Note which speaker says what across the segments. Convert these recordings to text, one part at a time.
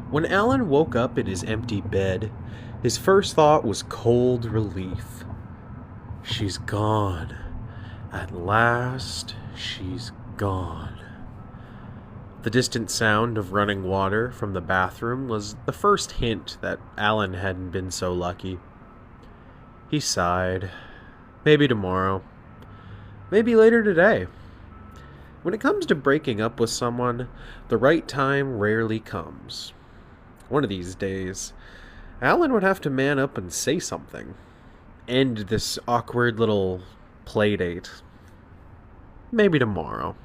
Speaker 1: When Allan woke up in his empty bed, his first thought was cold relief. She's gone. At last, she's gone. The distant sound of running water from the bathroom was the first hint that Allan hadn't been so lucky. He sighed. Maybe tomorrow. Maybe later today. When it comes to breaking up with someone, the right time rarely comes. One of these days, Allan would have to man up and say something. End this awkward little play date. Maybe tomorrow.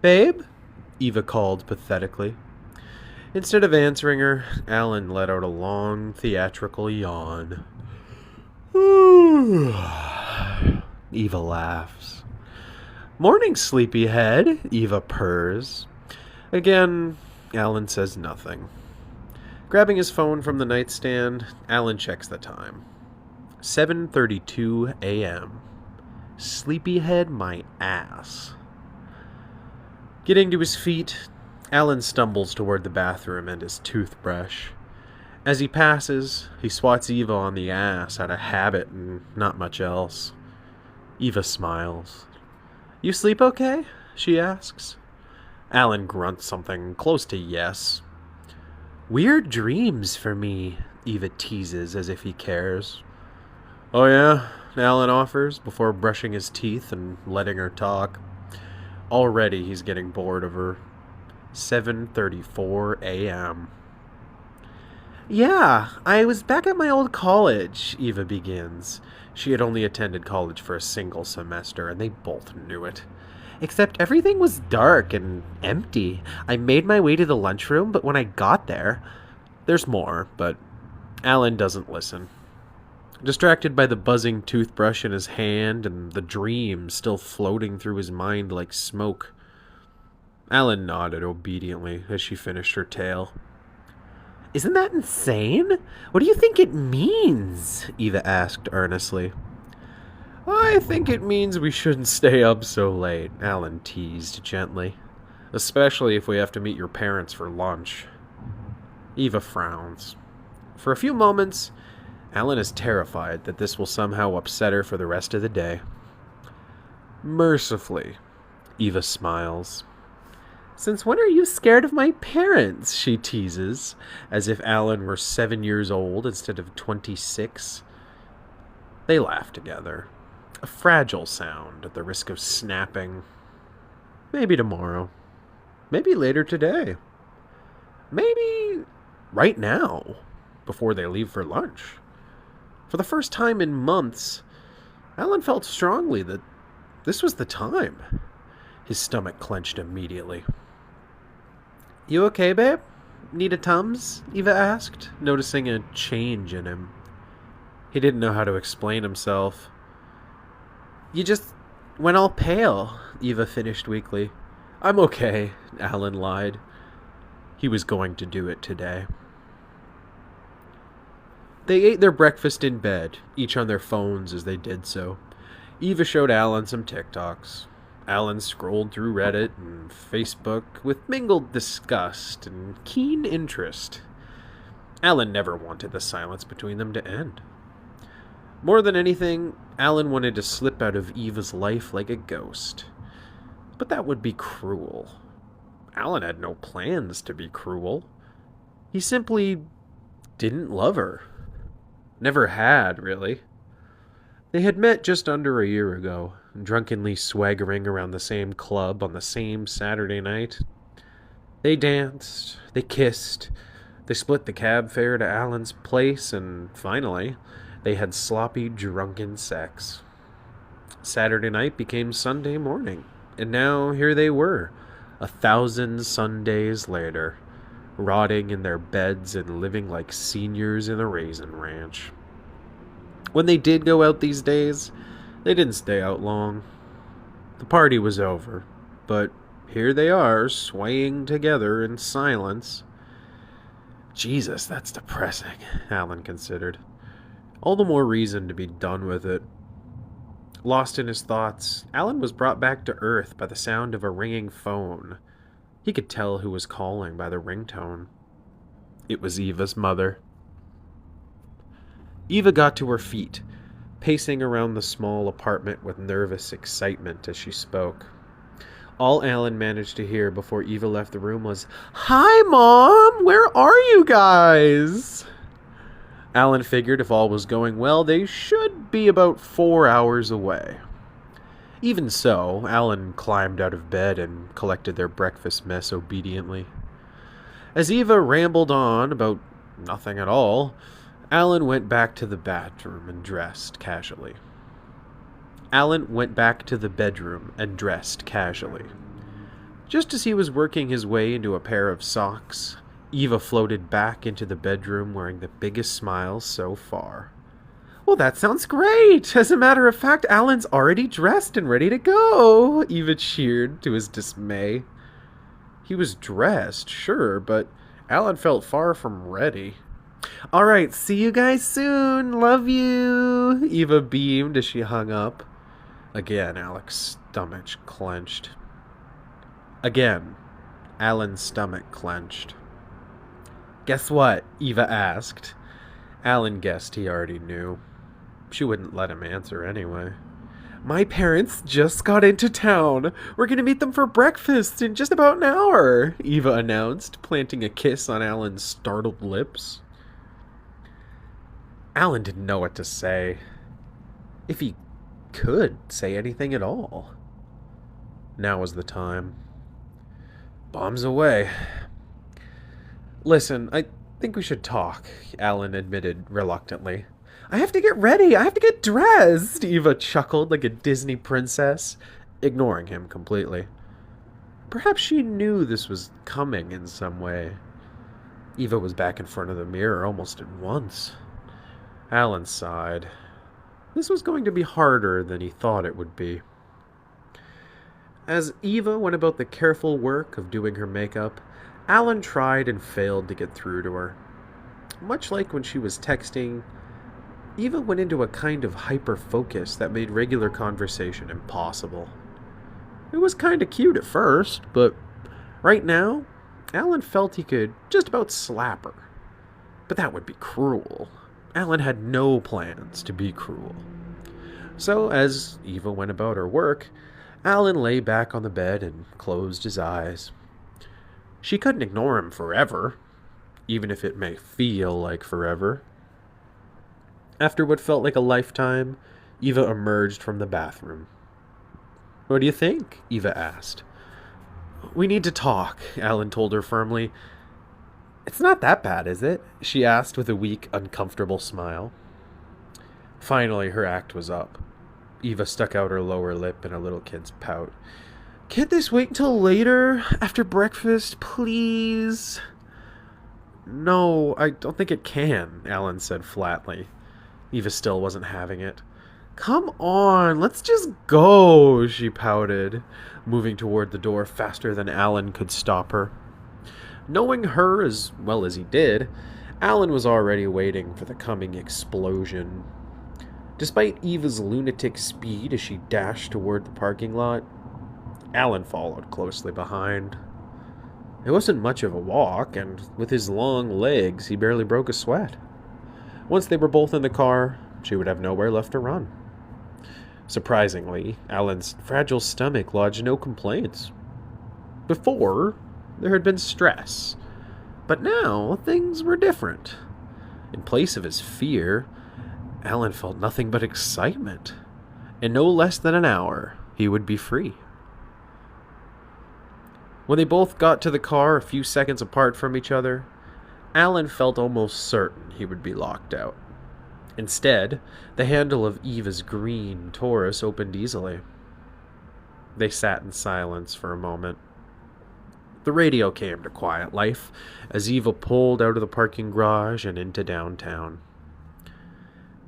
Speaker 1: "Babe?" Eva called pathetically. Instead of answering her, Allan let out a long, theatrical yawn. Eva laughs. "Morning, sleepyhead," Eva purrs. Again, Allan says nothing. Grabbing his phone from the nightstand, Allan checks the time. 7:32 a.m. Sleepyhead my ass. Getting to his feet, Allan stumbles toward the bathroom and his toothbrush. As he passes, he swats Eva on the ass out of habit and not much else. Eva smiles. "You sleep okay?" she asks. Allan grunts something close to yes. "Weird dreams for me," Eva teases as if he cares. "Oh yeah?" Allan offers before brushing his teeth and letting her talk. Already he's getting bored of her. 7:34 a.m. "Yeah, I was back at my old college," Eva begins. She had only attended college for a single semester, and they both knew it. "Except everything was dark and empty. I made my way to the lunchroom, but when I got there..." There's more, but Allan doesn't listen. Distracted by the buzzing toothbrush in his hand and the dream still floating through his mind like smoke, Allan nodded obediently as she finished her tale. "Isn't that insane? What do you think it means?" Eva asked earnestly. "I think it means we shouldn't stay up so late," Allan teased gently. "Especially if we have to meet your parents for lunch." Eva frowns. For a few moments, Allan is terrified that this will somehow upset her for the rest of the day. Mercifully, Eva smiles. "Since when are you scared of my parents?" she teases, as if Allan were 7 years old instead of 26. They laugh together. A fragile sound at the risk of snapping. Maybe tomorrow. Maybe later today. Maybe right now, before they leave for lunch. For the first time in months, Allan felt strongly that this was the time. His stomach clenched immediately. "You okay, babe? Need a Tums?" Eva asked, noticing a change in him. He didn't know how to explain himself. "You just went all pale," Eva finished weakly. "I'm okay," Allan lied. He was going to do it today. They ate their breakfast in bed, each on their phones as they did so. Eva showed Allan some TikToks. Allan scrolled through Reddit and Facebook with mingled disgust and keen interest. Allan never wanted the silence between them to end. More than anything, Allan wanted to slip out of Eva's life like a ghost. But that would be cruel. Allan had no plans to be cruel. He simply didn't love her. Never had, really. They had met just under a year ago, drunkenly swaggering around the same club on the same Saturday night. They danced, they kissed, they split the cab fare to Allan's place, and finally, they had sloppy, drunken sex. Saturday night became Sunday morning, and now here they were, 1,000 Sundays later, rotting in their beds and living like seniors in a raisin ranch. When they did go out these days, they didn't stay out long. The party was over, but here they are, swaying together in silence. Jesus, that's depressing, Allan considered. All the more reason to be done with it. Lost in his thoughts, Allan was brought back to Earth by the sound of a ringing phone. He could tell who was calling by the ringtone. It was Eva's mother. Eva got to her feet, pacing around the small apartment with nervous excitement as she spoke. All Allan managed to hear before Eva left the room was, "Hi, Mom! Where are you guys?" Allan figured if all was going well, they should be about 4 hours away. Even so, Allan climbed out of bed and collected their breakfast mess obediently. As Eva rambled on about nothing at all, Allan went back to the bathroom and dressed casually. Just as he was working his way into a pair of socks, Eva floated back into the bedroom wearing the biggest smile so far. "Well, that sounds great! As a matter of fact, Allan's already dressed and ready to go!" Eva cheered to his dismay. He was dressed, sure, but Allan felt far from ready. "All right, see you guys soon. Love you," Eva beamed as she hung up. Again, Allan's stomach clenched. "Guess what?" Eva asked. Allan guessed he already knew. She wouldn't let him answer anyway. "My parents just got into town. We're going to meet them for breakfast in just about an hour," Eva announced, planting a kiss on Allan's startled lips. Allan didn't know what to say. If he could say anything at all. Now was the time. "Bombs away." "Listen, I think we should talk," Allan admitted reluctantly. "I have to get ready. I have to get dressed," Eva chuckled like a Disney princess, ignoring him completely. Perhaps she knew this was coming in some way. Eva was back in front of the mirror almost at once. Allan sighed. This was going to be harder than he thought it would be. As Eva went about the careful work of doing her makeup, Allan tried and failed to get through to her. Much like when she was texting, Eva went into a kind of hyper-focus that made regular conversation impossible. It was kinda cute at first, but right now, Allan felt he could just about slap her. But that would be cruel. Allan had no plans to be cruel. So, as Eva went about her work, Allan lay back on the bed and closed his eyes. She couldn't ignore him forever, even if it may feel like forever. After what felt like a lifetime, Eva emerged from the bathroom. "What do you think?" Eva asked. "We need to talk," Allan told her firmly. "It's not that bad, is it?" she asked with a weak, uncomfortable smile. Finally, her act was up. Eva stuck out her lower lip in a little kid's pout. "Can't this wait until later? After breakfast, please?" "No, I don't think it can," Allan said flatly. Eva still wasn't having it. "Come on, let's just go," she pouted, moving toward the door faster than Allan could stop her. Knowing her as well as he did, Allan was already waiting for the coming explosion. Despite Eva's lunatic speed as she dashed toward the parking lot, Allan followed closely behind. It wasn't much of a walk, and with his long legs, he barely broke a sweat. Once they were both in the car, she would have nowhere left to run. Surprisingly, Allan's fragile stomach lodged no complaints. Before, there had been stress, but now things were different. In place of his fear, Allan felt nothing but excitement. In no less than an hour, he would be free. When they both got to the car a few seconds apart from each other, Allan felt almost certain he would be locked out. Instead, the handle of Eva's green Taurus opened easily. They sat in silence for a moment. The radio came to quiet life as Eva pulled out of the parking garage and into downtown.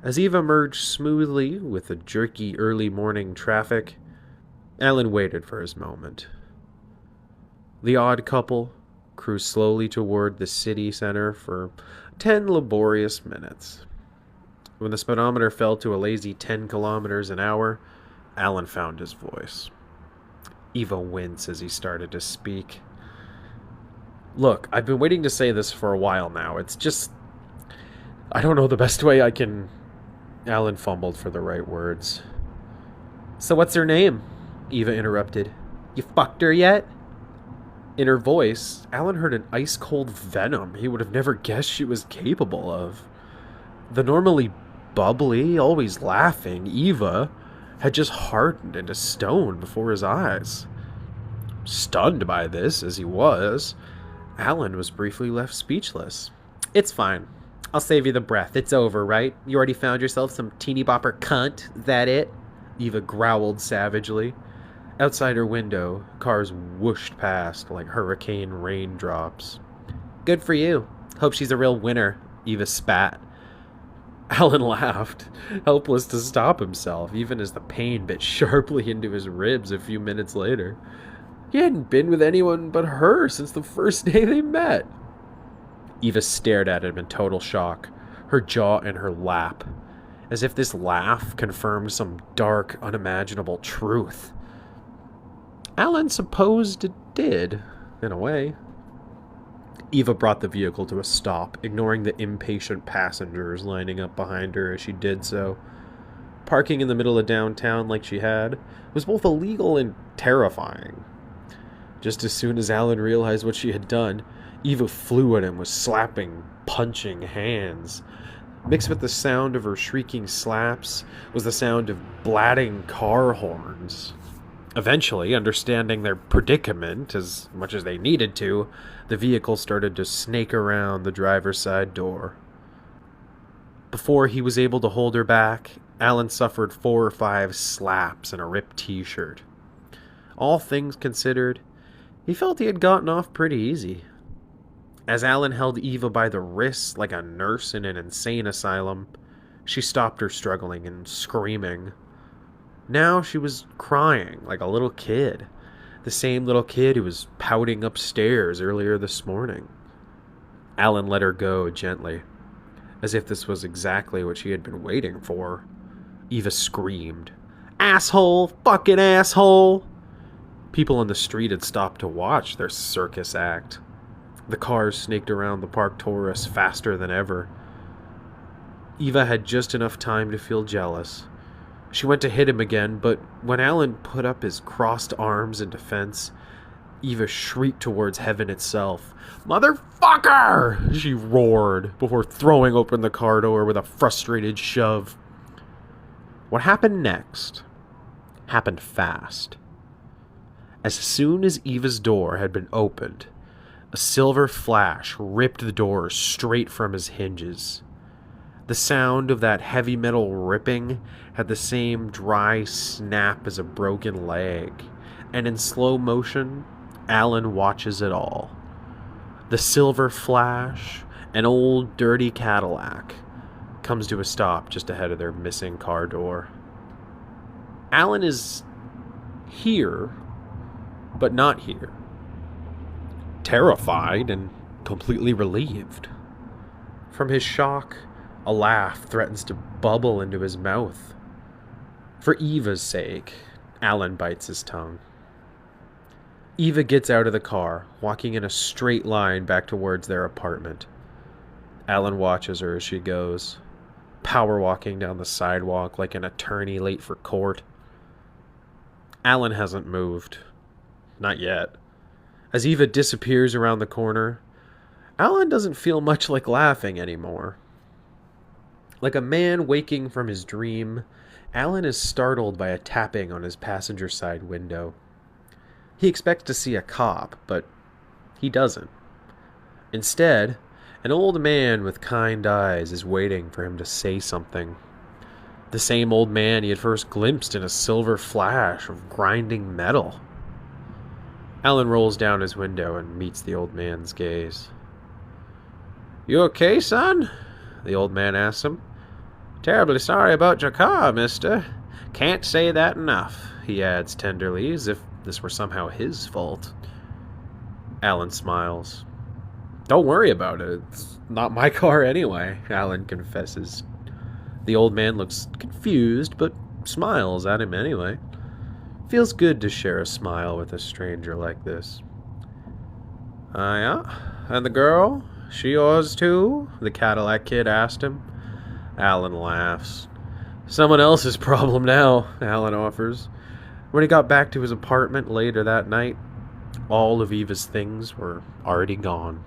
Speaker 1: As Eva merged smoothly with the jerky early morning traffic, Allan waited for his moment. The odd couple cruised slowly toward the city center for 10 laborious minutes. When the speedometer fell to a lazy 10 kilometers an hour, Allan found his voice. Eva winced as he started to speak. Look, I've been waiting to say this for a while now. It's just... I don't know the best way I can... Allan fumbled for the right words. So what's her name? Eva interrupted. You fucked her yet? In her voice, Allan heard an ice-cold venom he would have never guessed she was capable of. The normally bubbly, always laughing Eva had just hardened into stone before his eyes. Stunned by this, as he was, Allan was briefly left speechless. It's fine. I'll save you the breath. It's over, right? You already found yourself some teeny bopper cunt. That it? Eva growled savagely. Outside her window, cars whooshed past like hurricane raindrops. Good for you. Hope she's a real winner, Eva spat. Allan laughed, helpless to stop himself, even as the pain bit sharply into his ribs a few minutes later. He hadn't been with anyone but her since the first day they met. Eva stared at him in total shock, her jaw in her lap, as if this laugh confirmed some dark, unimaginable truth. Allan supposed it did, in a way. Eva brought the vehicle to a stop, ignoring the impatient passengers lining up behind her as she did so. Parking in the middle of downtown like she had was both illegal and terrifying. Just as soon as Allan realized what she had done, Eva flew at him with slapping, punching hands. Mixed with the sound of her shrieking slaps was the sound of blatting car horns. Eventually, understanding their predicament as much as they needed to, the vehicle started to snake around the driver's side door. Before he was able to hold her back, Allan suffered 4 or 5 slaps and a ripped t-shirt. All things considered, he felt he had gotten off pretty easy. As Allan held Eva by the wrists like a nurse in an insane asylum, she stopped her struggling and screaming. Now she was crying like a little kid, the same little kid who was pouting upstairs earlier this morning. Allan let her go gently, as if this was exactly what she had been waiting for. Eva screamed, "Asshole! Fucking asshole!" People on the street had stopped to watch their circus act. The cars snaked around the parked tourists faster than ever. Eva had just enough time to feel jealous. She went to hit him again, but when Allan put up his crossed arms in defense, Eva shrieked towards heaven itself. "Motherfucker!" she roared, before throwing open the car door with a frustrated shove. What happened next happened fast. As soon as Eva's door had been opened, a silver flash ripped the door straight from his hinges. The sound of that heavy metal ripping had the same dry snap as a broken leg, and in slow motion, Allan watches it all. The silver flash, an old dirty Cadillac, comes to a stop just ahead of their missing car door. Allan is here, but not here. Terrified and completely relieved. From his shock, a laugh threatens to bubble into his mouth. For Eva's sake, Allan bites his tongue. Eva gets out of the car, walking in a straight line back towards their apartment. Allan watches her as she goes, power walking down the sidewalk like an attorney late for court. Allan hasn't moved. Not yet. As Eva disappears around the corner, Allan doesn't feel much like laughing anymore. Like a man waking from his dream, Allan is startled by a tapping on his passenger side window. He expects to see a cop, but he doesn't. Instead, an old man with kind eyes is waiting for him to say something. The same old man he had first glimpsed in a silver flash of grinding metal. Allan rolls down his window and meets the old man's gaze. "You okay, son?" the old man asks him. "Terribly sorry about your car, mister. Can't say that enough," he adds tenderly, as if this were somehow his fault. Allan smiles. "Don't worry about it. It's not my car anyway," Allan confesses. The old man looks confused, but smiles at him anyway. Feels good to share a smile with a stranger like this. Yeah? And the girl? She yours too? The Cadillac kid asked him. Allan laughs. Someone else's problem now, Allan offers. When he got back to his apartment later that night, all of Eva's things were already gone.